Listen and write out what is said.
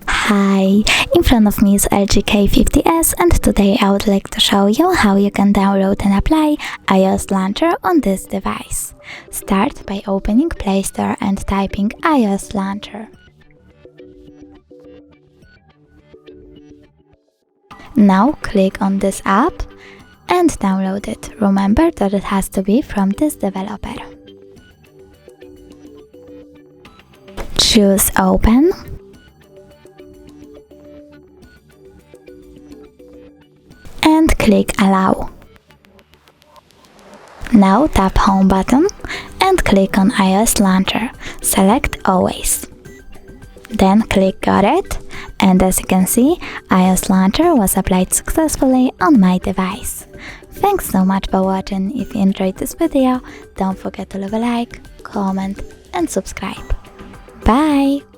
Hi, in front of me is LG K50S, and today I would like to show you how you can download and apply iOS Launcher on this device. Start by opening Play Store and typing iOS Launcher. Now click on this app and download it. Remember that it has to be from this developer. Choose Open. And click Allow. Now tap Home button and click on iOS Launcher. Select Always. Then click Got it, and as you can see, iOS Launcher was applied successfully on my device. Thanks so much for watching. If you enjoyed this video, don't forget to leave a like, comment and subscribe. Bye!